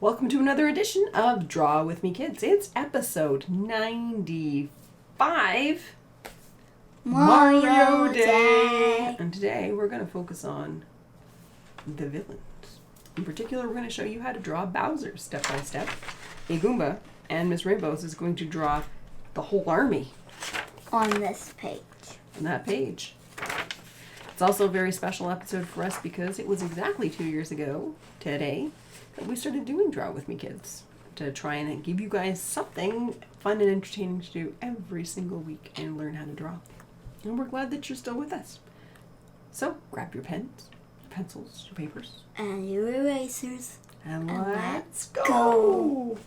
Welcome to another edition of Draw With Me Kids. It's episode 95, Mario Day. And today we're going to focus on the villains. In particular, we're going to show you how to draw Bowser step by step. A Goomba and Miss Rainbows is going to draw the whole army. On this page. On that page. It's also a very special episode for us because it was exactly 2 years ago today that we started doing Draw With Me Kids, to try and give you guys something fun and entertaining to do every single week and learn how to draw. And we're glad that you're still with us. So grab your pens, your pencils, your papers. And your erasers. And let's go!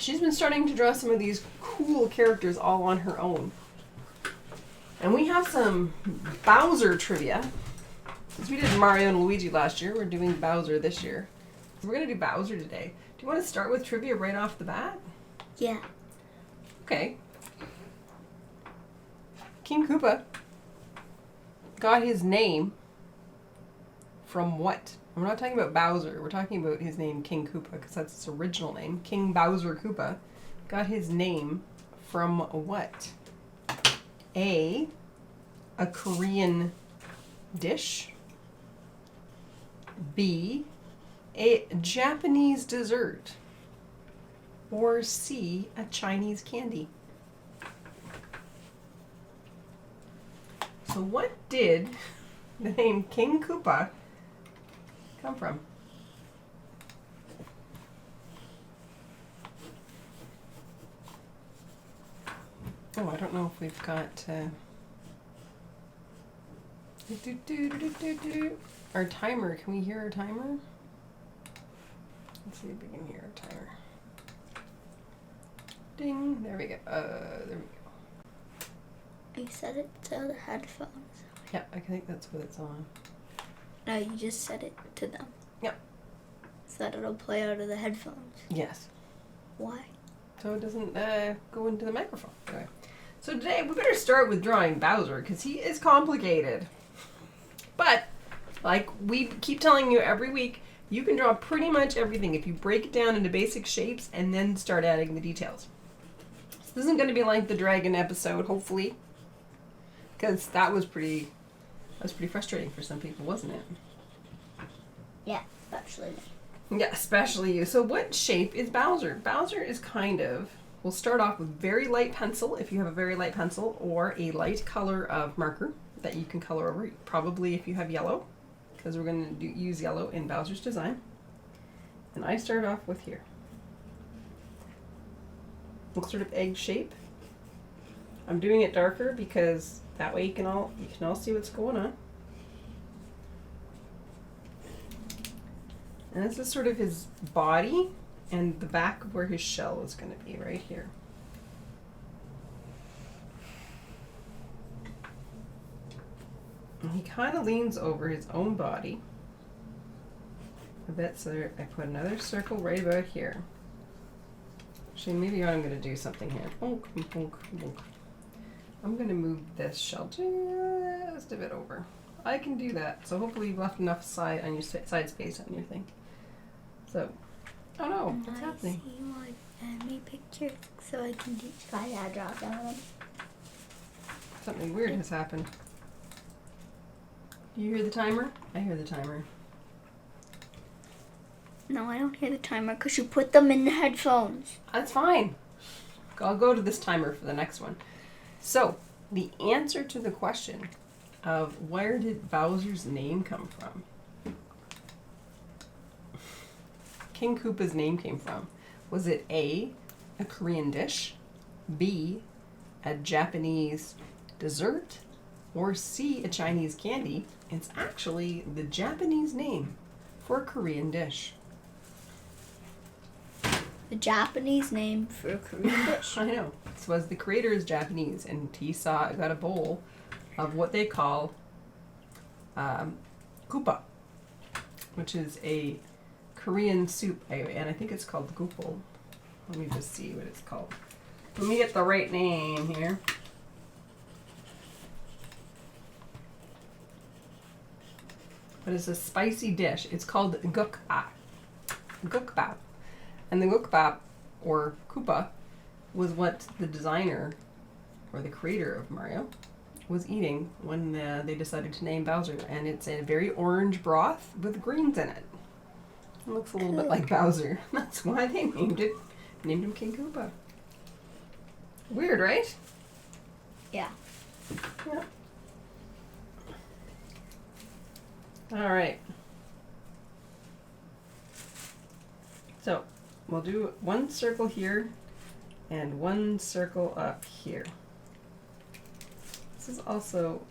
She's been starting to draw some of these cool characters all on her own. And we have some Bowser trivia. Since we did Mario and Luigi last year, we're doing Bowser this year. So we're going to do Bowser today. Do you want to start with trivia right off the bat? Yeah. Okay. King Koopa got his name from what? We're not talking about Bowser. We're talking about his name, King Koopa, because that's his original name. King Bowser Koopa got his name from what? A Korean dish. B, a Japanese dessert. Or C, a Chinese candy. So what did the name King Koopa come from? Oh, I don't know if we've got our timer. Can we hear our timer? Let's see if we can hear our timer. Ding. There we go. There we go. You set it to the headphones. Yep, I think that's what it's on. No, you just set it to them. Yep. So that it'll play out of the headphones. Yes. Why? So it doesn't go into the microphone. Anyway. So today we better start with drawing Bowser because he is complicated. But, like we keep telling you every week, you can draw pretty much everything if you break it down into basic shapes and then start adding the details. This isn't going to be like the dragon episode, hopefully. Because that was pretty frustrating for some people, wasn't it? Yeah, especially me. Yeah, especially you. So what shape is Bowser? Bowser is kind of, we'll start off with very light pencil, if you have a very light pencil, or a light color of marker that you can color over, probably if you have yellow, because we're going to use yellow in Bowser's design. And I start off with here. Looks sort of egg shape. I'm doing it darker because that way you can all see what's going on. And this is sort of his body and the back of where his shell is going to be, right here. And he kind of leans over his own body a bit, so I put another circle right about here. Actually, maybe I'm going to do something here. I'm going to move this shell just a bit over. I can do that. So hopefully you've left enough side space on your thing. So, oh no, what's happening? I see my anime picture so I can teach guys how to draw them. Something weird has happened. Do you hear the timer? I hear the timer. No, I don't hear the timer because you put them in the headphones. That's fine. I'll go to this timer for the next one. So, the answer to the question of where did Bowser's name come from? King Koopa's name came from. Was it A, a Korean dish, B, a Japanese dessert, or C, a Chinese candy? It's actually the Japanese name for a Korean dish. The Japanese name for a Korean dish. I know. This was the creator is Japanese, and he got a bowl of what they call Koopa, which is a Korean soup, and I think it's called goopal. Let me just see what it's called. Let me get the right name here. But it's a spicy dish. It's called Goomba. Goomba. And the Goomba, or Koopa, was what the designer, or the creator of Mario, was eating when they decided to name Bowser. And it's a very orange broth with greens in it. It looks a little bit like Bowser. That's why they named him King Koopa. Weird, right? Yeah. Yeah. All right. So we'll do one circle here and one circle up here. This is also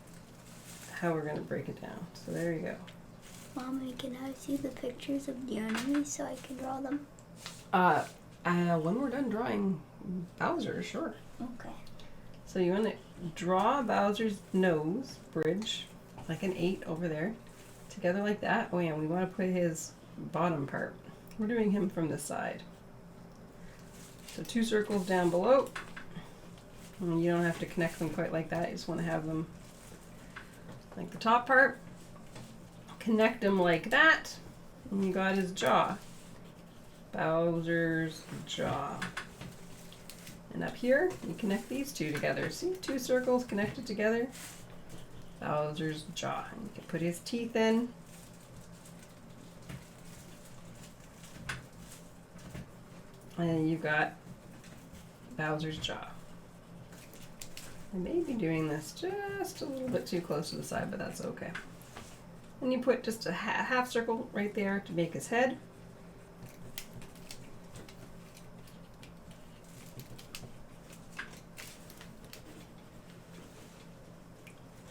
how we're going to break it down. So there you go. Mommy, can I see the pictures of the enemies so I can draw them? When we're done drawing Bowser, sure. Okay. So you want to draw Bowser's nose bridge, like an 8 over there, together like that. Oh yeah, we want to put his bottom part. We're doing him from the side. So 2 circles down below. And you don't have to connect them quite like that. You just want to have them like the top part. Connect them like that. And you got his jaw. Bowser's jaw. And up here, you connect these two together. See, 2 circles connected together. Bowser's jaw. And you can put his teeth in. And you've got Bowser's jaw. I may be doing this just a little bit too close to the side, but that's okay. And you put just a half circle right there to make his head.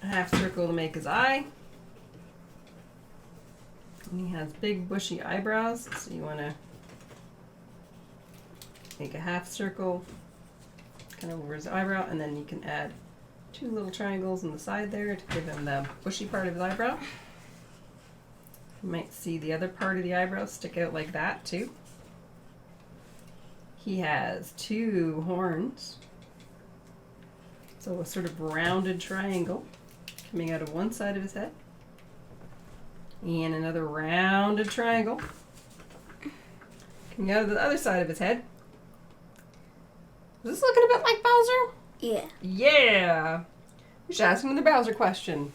A half circle to make his eye. And he has big bushy eyebrows, so you want to make a half circle kind of over his eyebrow, and then you can add 2 little triangles on the side there to give him the bushy part of his eyebrow. You might see the other part of the eyebrow stick out like that too. He has 2 horns, so a sort of rounded triangle coming out of one side of his head, and another rounded triangle coming out of the other side of his head. Is this looking a bit like Bowser? Yeah. Yeah! We should ask him the Bowser question.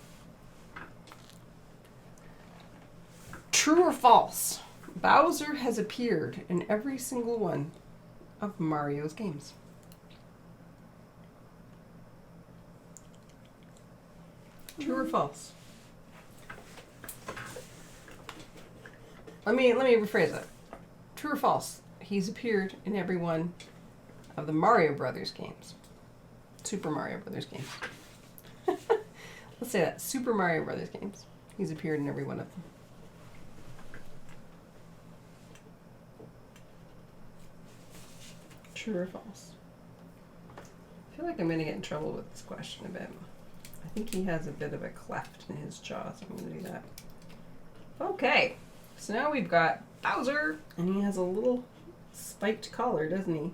True or false? Bowser has appeared in every single one of Mario's games. True or false? Let me rephrase that. True or false? He's appeared in every one of the Mario Brothers games. Super Mario Brothers games. Let's say that. Super Mario Brothers games. He's appeared in every one of them. True or false? I feel like I'm going to get in trouble with this question a bit. I think he has a bit of a cleft in his jaw, so I'm going to do that. Okay. So now we've got Bowser, and he has a little spiked collar, doesn't he?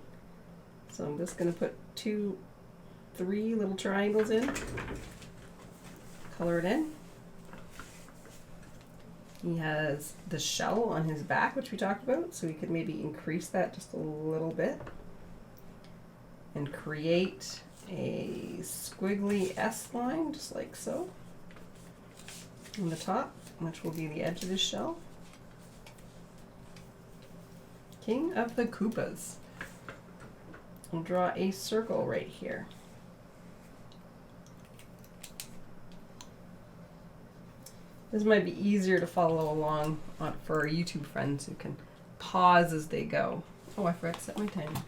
So I'm just going to put 3 little triangles in. Color it in. He has the shell on his back, which we talked about, so we could maybe increase that just a little bit. And create a squiggly S line, just like so. On the top, which will be the edge of his shell. King of the Koopas. We'll draw a circle right here. This might be easier to follow along for our YouTube friends who can pause as they go. Oh, I forgot to set my timer.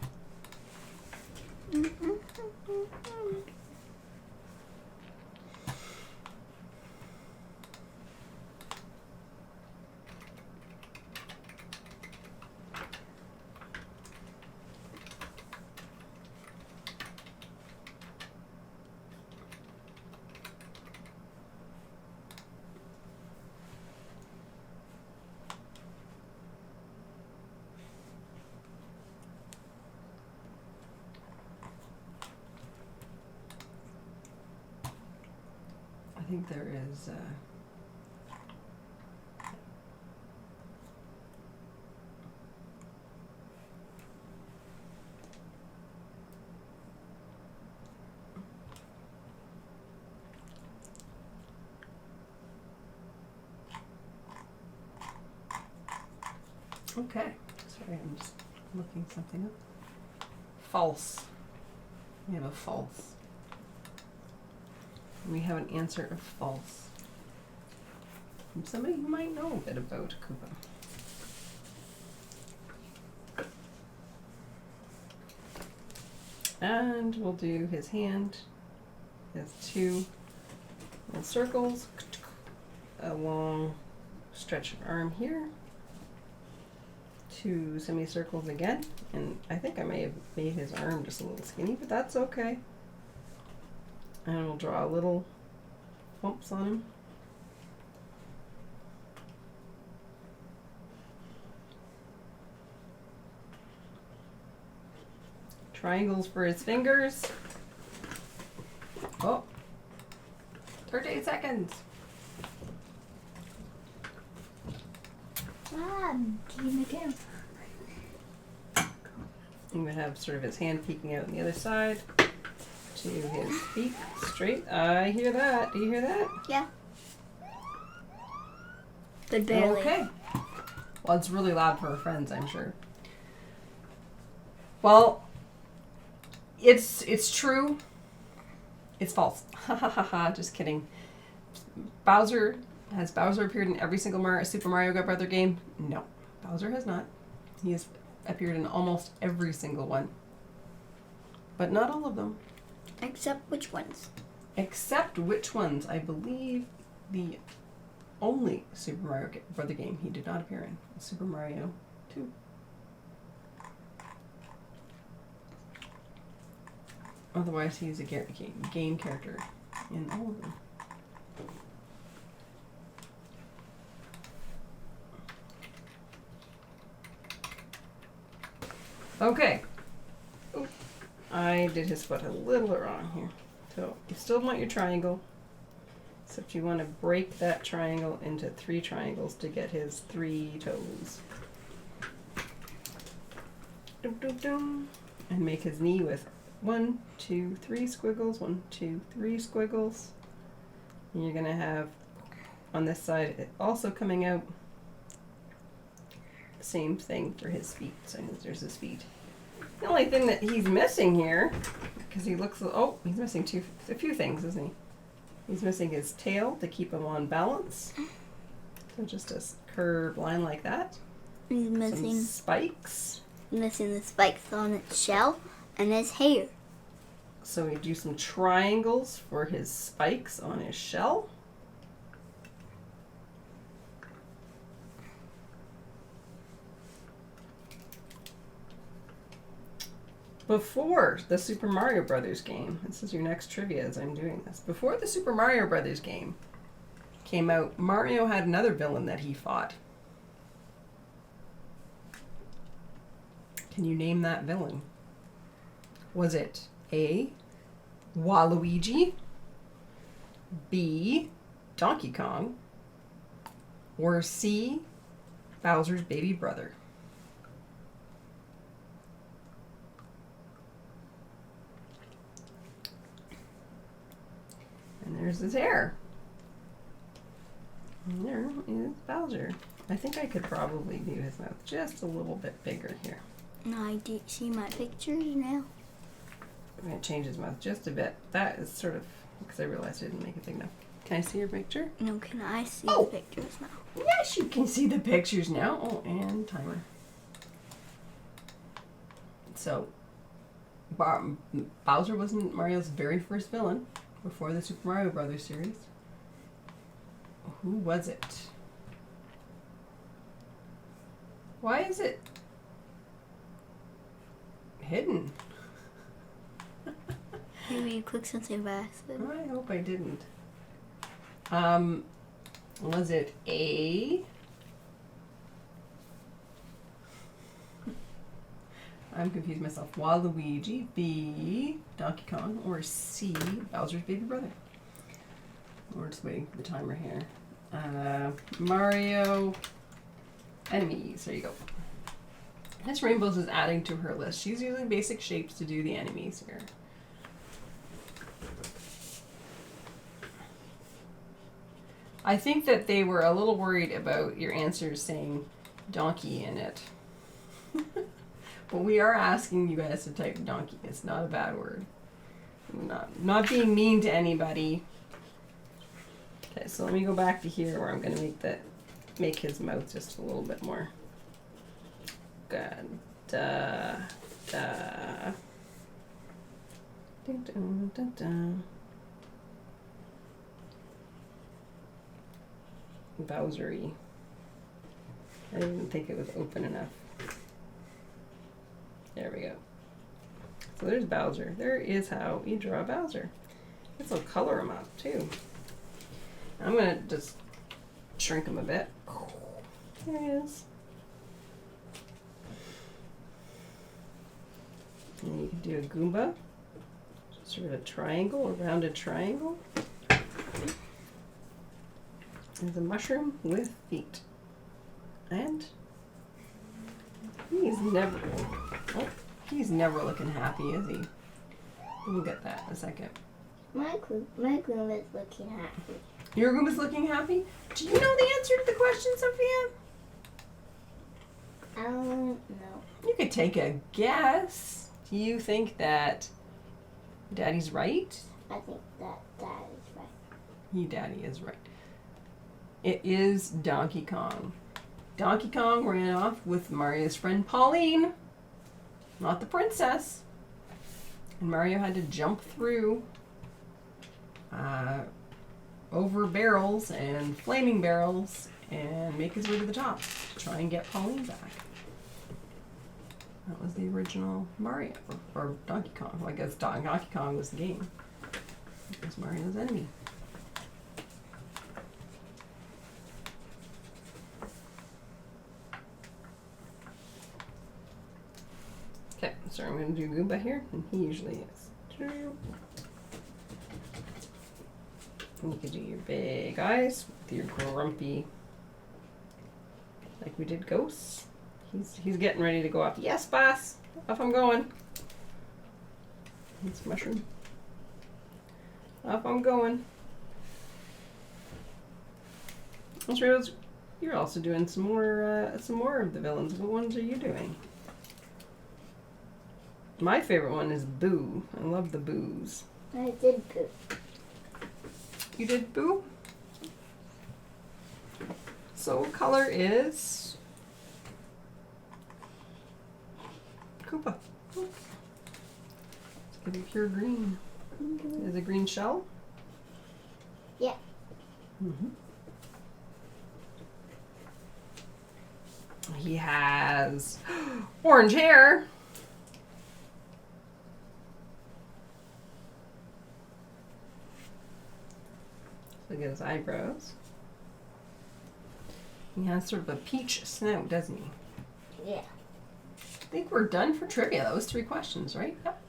think there is. Okay, sorry, I'm just looking something up. False. We have a false. We have an answer of false from somebody who might know a bit about Koopa. And we'll do his hand. He has two little circles, a long stretch of arm here, two semicircles again, and I think I may have made his arm just a little skinny, but that's okay. And we'll draw little bumps on him. Triangles for his fingers. Oh, 38 seconds. Team again. You would have sort of his hand peeking out on the other side to his feet straight. I hear that. Do you hear that? Yeah. But barely. Okay. Well, it's really loud for our friends, I'm sure. Well, it's true. It's false. Ha ha ha ha. Just kidding. Bowser appeared in every single Super Mario Brother game? No, Bowser has not. He has appeared in almost every single one, but not all of them. Except which ones? Except which ones? I believe the only Super Mario Brother game he did not appear in was Super Mario 2. Otherwise, he's a game character in all of them. Okay. Ooh, I did his foot a little wrong here. So you still want your triangle, except you want to break that triangle into 3 triangles to get his 3 toes. Dum, dum, dum. And make his knee with 1, 2, 3 squiggles, 1, 2, 3 squiggles. And you're going to have on this side it also coming out. Same thing for his feet. So there's his feet. The only thing that he's missing here, because he looks, oh, he's missing a few things, isn't he? He's missing his tail to keep him on balance. So just a curved line like that. He's missing some spikes. Missing the spikes on its shell and his hair. So we do some triangles for his spikes on his shell. Before the Super Mario Brothers game, this is your next trivia as I'm doing this. Before the Super Mario Brothers game came out, Mario had another villain that he fought. Can you name that villain? Was it A, Waluigi, B, Donkey Kong, or C, Bowser's baby brother? And there's his hair. And there is Bowser. I think I could probably do his mouth just a little bit bigger here. Now I do see my pictures now. I'm going to change his mouth just a bit. That is sort of, because I realized I didn't make it big enough. Can I see your picture? No, can I see Oh. the pictures now? Yes, you can see the pictures now. Oh, and timer. So, Bowser wasn't Mario's very first villain before the Super Mario Brothers series. Who was it? Why is it hidden? Maybe you clicked something by accident. I hope I didn't. Was it A? I'm confused myself. Waluigi, B, Donkey Kong, or C, Bowser's baby brother? We're just waiting for the timer here. Mario enemies. There you go. Miss Rainbows is adding to her list. She's using basic shapes to do the enemies here. I think that they were a little worried about your answers saying donkey in it. But we are asking you guys to type donkey. It's not a bad word. Not being mean to anybody. Okay, so let me go back to here where I'm going to make his mouth just a little bit more. Good. Dun, dun, dun, dun. Bowser-y. I didn't even think it was open enough. There we go. So there's Bowser. There is how you draw Bowser. This will color him up too. I'm gonna just shrink him a bit. There he is. And you can do a Goomba. Sort of a triangle, a rounded triangle. There's a mushroom with feet. And he's never looking happy, is he? We'll get that in a second. My Goomba's looking happy. Your Goomba's looking happy? Do you know the answer to the question, Sophia? I don't know. You could take a guess. Do you think that Daddy's right? I think that Dad is right. Daddy is right. It is Donkey Kong. Donkey Kong ran off with Mario's friend Pauline, not the princess. And Mario had to jump through over barrels and flaming barrels and make his way to the top to try and get Pauline back. That was the original Mario, or Donkey Kong. Well, I guess Donkey Kong was the game. It was Mario's enemy. Okay, so I'm going to do Goomba here, and he usually is. And you can do your big eyes with your grumpy, like we did ghosts. He's getting ready to go up. Yes, boss! Off I'm going. It's mushroom. Off I'm going. You're also doing some more of the villains. What ones are you doing? My favorite one is Boo. I love the Boos. I did Boo. You did Boo? So what color is Koopa? Let's give him pure green. Is it green shell? Yeah. Mm-hmm. He has orange hair. Look at his eyebrows. He has sort of a peach snout, doesn't he? Yeah. I think we're done for trivia. That was 3 questions, right? Yep.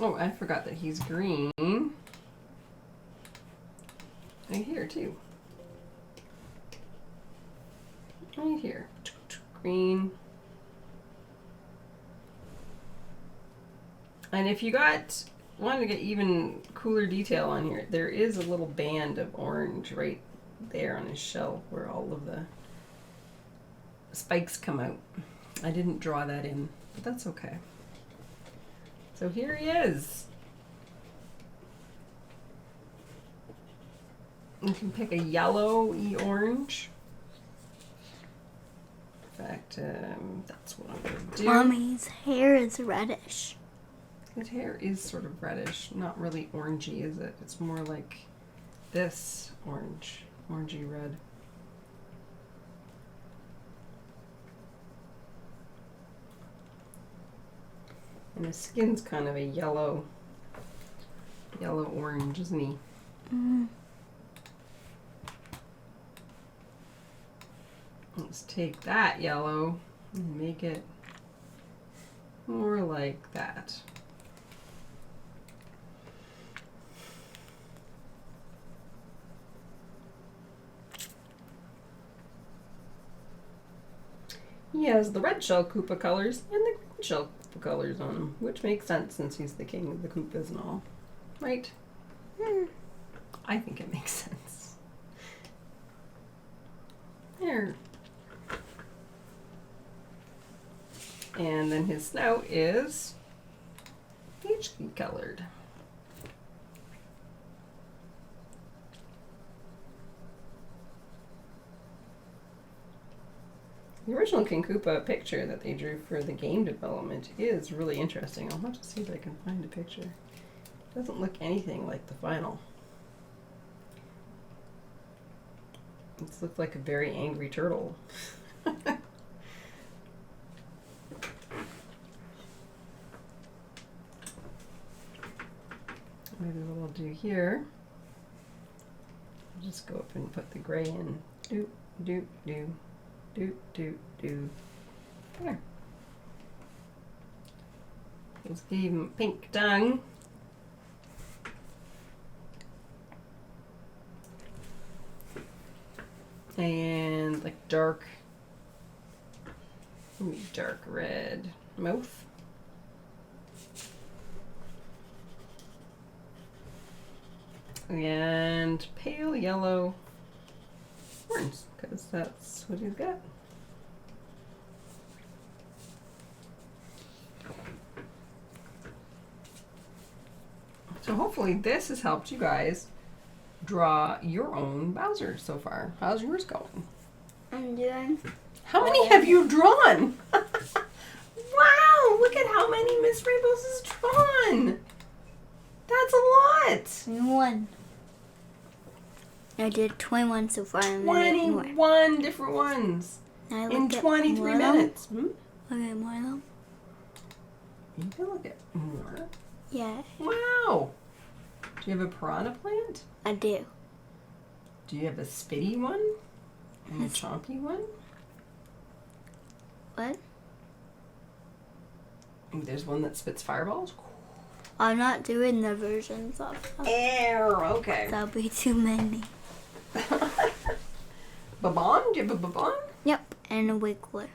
Oh, I forgot that he's green. Right here, too. Right here. Green. And if you wanted to get even cooler detail on here, there is a little band of orange right there on his shell where all of the spikes come out. I didn't draw that in, but that's okay. So here he is. You can pick a yellowy orange. In fact, that's what I'm going to do. Mommy's hair is reddish. His hair is sort of reddish, not really orangey, is it? It's more like this orange, orangey red. And his skin's kind of a yellow orange, isn't he? Mm. Let's take that yellow and make it More like that. He has the red shell Koopa colors and the green shell Koopa colors on him, which makes sense since he's the king of the Koopas and all. Right? I think it makes sense. There. And then his snout is peach colored. The original King Koopa picture that they drew for the game development is really interesting. I'll have to see if I can find a picture. It doesn't look anything like the final. It looks like a very angry turtle. Maybe what we'll do here, I'll just go up and put the gray in. Doop, doop, doop, doop, doop, doop. There. Let's give him pink tongue. And like dark red mouth. And pale yellow horns, because that's what he's got. So hopefully this has helped you guys draw your own Bowser so far. How's yours going? I'm doing. How many have you drawn? Wow, look at how many Miss Rainbows has drawn. That's a lot. 21. I did 21 so far. I'm gonna make more. 21 different ones Can I in look at 23 more of them? minutes. Look at more of them. You can look at more. Yeah, Wow. Do you have a piranha plant? I do. Do you have a spitty one? And a chompy one? What? Ooh, there's one that spits fireballs? I'm not doing the versions of them. Air, okay. That'll be too many. Babon? Do you have a babon? Yep, and a wiggler.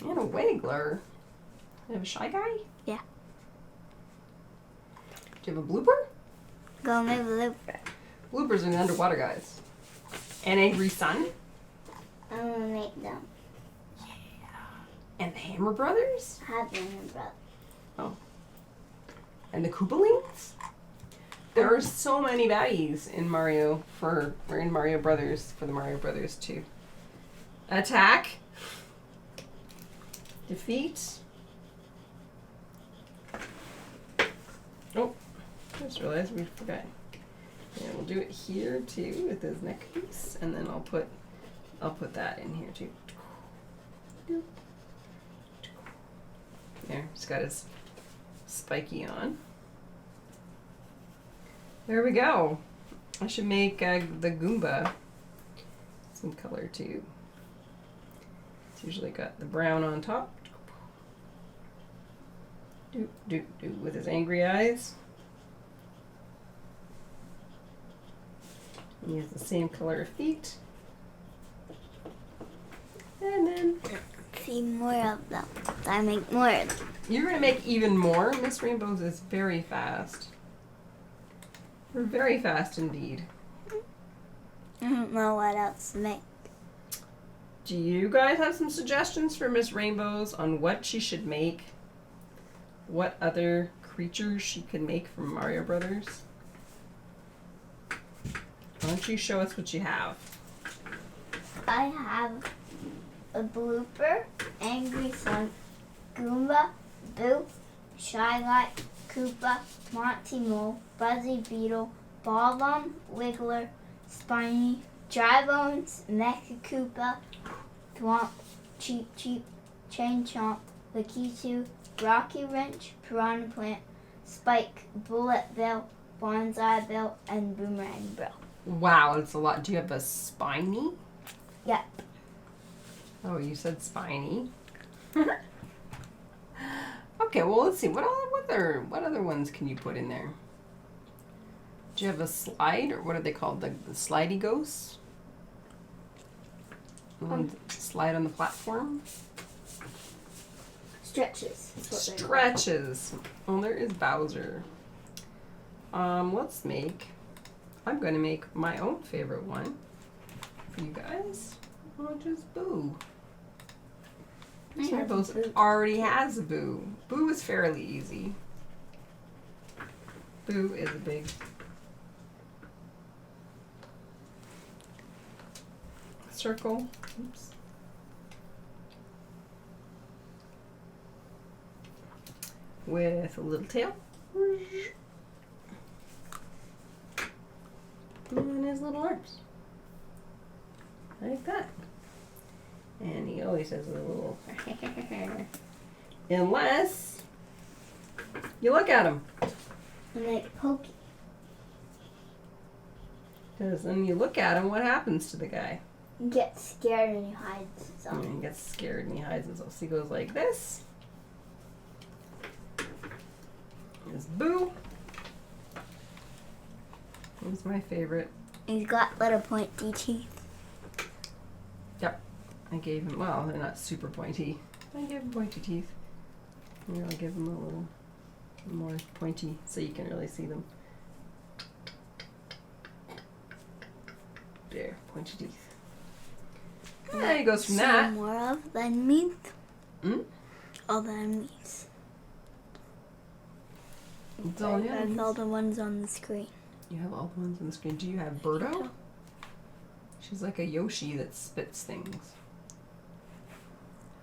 And a wiggler. You have a shy guy? Yeah. Do you have a blooper? Go make a blooper. Bloopers are the underwater guys. An angry sun? I'm gonna make them. And the Hammer Brothers? Have them, brother. Oh. And the Koopalings? There are so many baddies in Mario in Mario Brothers for the Mario Brothers 2. Attack. Defeat. Oh, I just realized we forgot. Yeah, we'll do it here too with his neck piece, and then I'll put that in here too. There, he's got his spiky on. There we go. I should make the Goomba some color too. It's usually got the brown on top. Doop, doop, doop, with his angry eyes. He has the same color of feet. And then See more of them. I make more of them. you're going to make even more. Miss Rainbows is very fast. We're very fast indeed. I don't know what else to make. Do you guys have some suggestions for Miss Rainbows on what she should make? What other creatures she can make from Mario Brothers? Why don't you show us what you have? I have a blooper, angry sun, Goomba, Boo, Shy Guy, Koopa, Monty Mole, Buzzy Beetle, Ballum, Wiggler, Spiny, Dry Bones, Mecha Koopa, Thwomp, Cheep Cheep, Chain Chomp, Lakitu, Rocky Wrench, Piranha Plant, Spike, Bullet Bill, Bonsai Bill, and Boomerang Bill. Wow, that's a lot. Do you have a spiny? Yep. Oh, you said spiny. Okay, well, let's see. What other ones can you put in there? Do you have a slide, or what are they called? The slidey ghosts? The ones that slide on the platform? Stretches. Is what they're called. Stretches. Well, there is Bowser. Let's make... I'm going to make my own favorite one for you guys, which is Boo. Rainbows already has a Boo. Boo is fairly easy. Boo is a big... circle. Oops. With a little tail. And his little arms. Like that. And he always has a little... Unless you look at him. And like pokey. Because when you look at him, what happens to the guy? He gets scared and he hides himself. And he gets scared and he hides himself. So he goes like this. Here's Boo. He's my favorite. He's got little pointy teeth. Yep. I gave him, well, they're not super pointy. I gave him pointy teeth. Here, I'll give him a little more pointy so you can really see them. There, pointy teeth. And he goes from that. More of the enemies. Hmm? All the enemies. It's all, yeah, That's all the ones on the screen. you have all the ones on the screen. Do you have Birdo? She's like a Yoshi that spits things.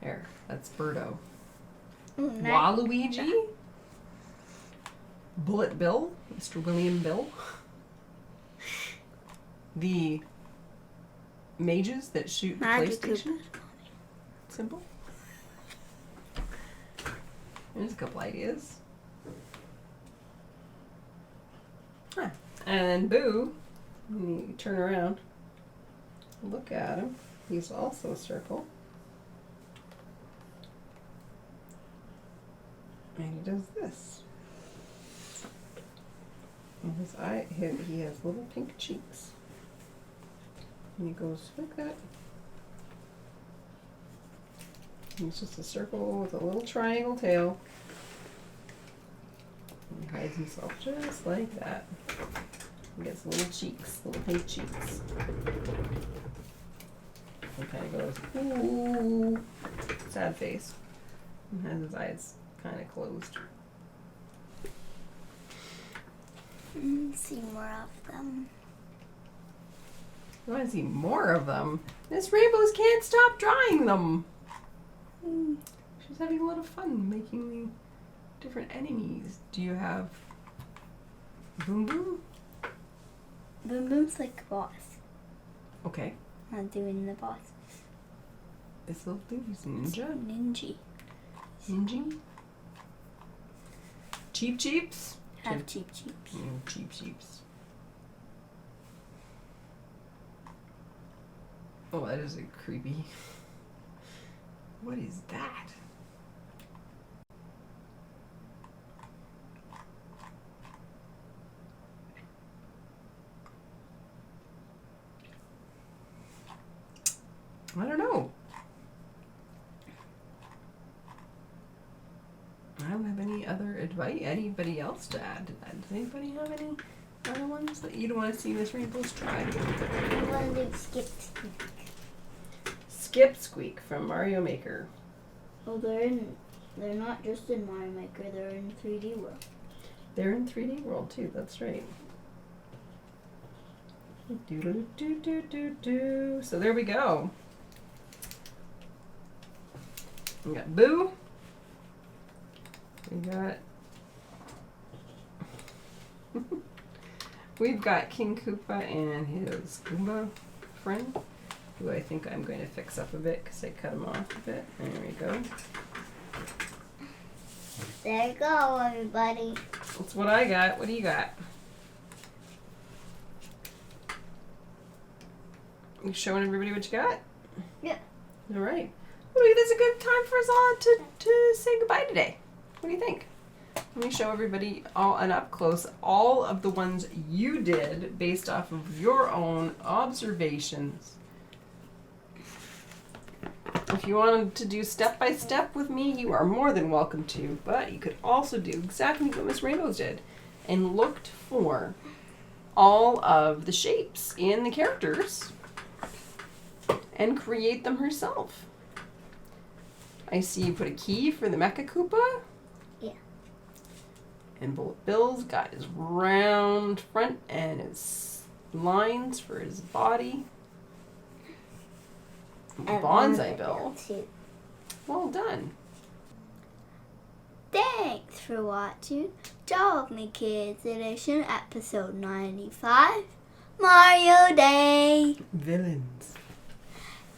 There, that's Birdo. Waluigi? Bullet Bill? Mr. William Bill? The mages that shoot the PlayStation symbol? There's a couple ideas. Huh. And Boo, when you turn around, look at him. He's also a circle. And he does this. And his eye, he has little pink cheeks. And he goes like that. And it's just a circle with a little triangle tail. And he hides himself just like that. He gets little cheeks, little pink cheeks. And kind of goes, ooh, sad face. And has his eyes kind of closed. See more of them. I want to see more of them. Miss Rainbows can't stop drawing them. She's having a lot of fun making the different enemies. Do you have Boom Boom? Boom Boom's like a boss. Okay. Not doing the bosses. This little dude's ninja. Ninja. Ninja. Cheap Cheeps? Have cheap cheeps. Cheap Cheeps. Oh, that is a creepy. What is that? I don't know. I don't have any other advice. Anybody else to add to that? Does anybody have any other ones that you'd want to see Miss Rainbows try? I want to do Skip Squeak. Skip Squeak from Mario Maker. Well, they're not just in Mario Maker, they're in 3D World. They're in 3D World too, that's right. Do. So there we go. We got Boo. We got... We've got King Koopa and his Goomba friend, who I think I'm going to fix up a bit because I cut him off a bit. There we go. There you go, everybody. That's what I got. What do you got? You showing everybody what you got? Yeah. All right. Well, maybe that's a good time for us all to say goodbye today. What do you think? Let me show everybody an up close all of the ones you did based off of your own observations. If you wanted to do step by step with me, you are more than welcome to, but you could also do exactly what Miss Rainbows did and looked for all of the shapes in the characters and create them herself. I see you put a key for the Mecha Koopa. Yeah. And Bill's got his round front and his lines for his body. Bonsai Bill. Well done. Thanks for watching Draw With Me Kids Edition episode 95, Mario Day. Villains.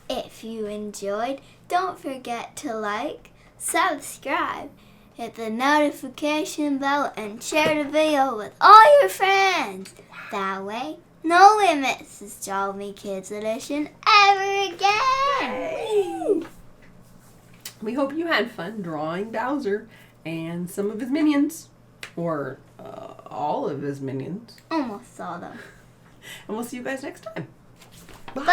If you enjoyed, don't forget to like, subscribe, hit the notification bell, and share the video with all your friends. That way, no one misses Draw With Me Kids Edition ever again. We hope you had fun drawing Bowser and some of his minions, or all of his minions. Almost saw them. And we'll see you guys next time. Bye.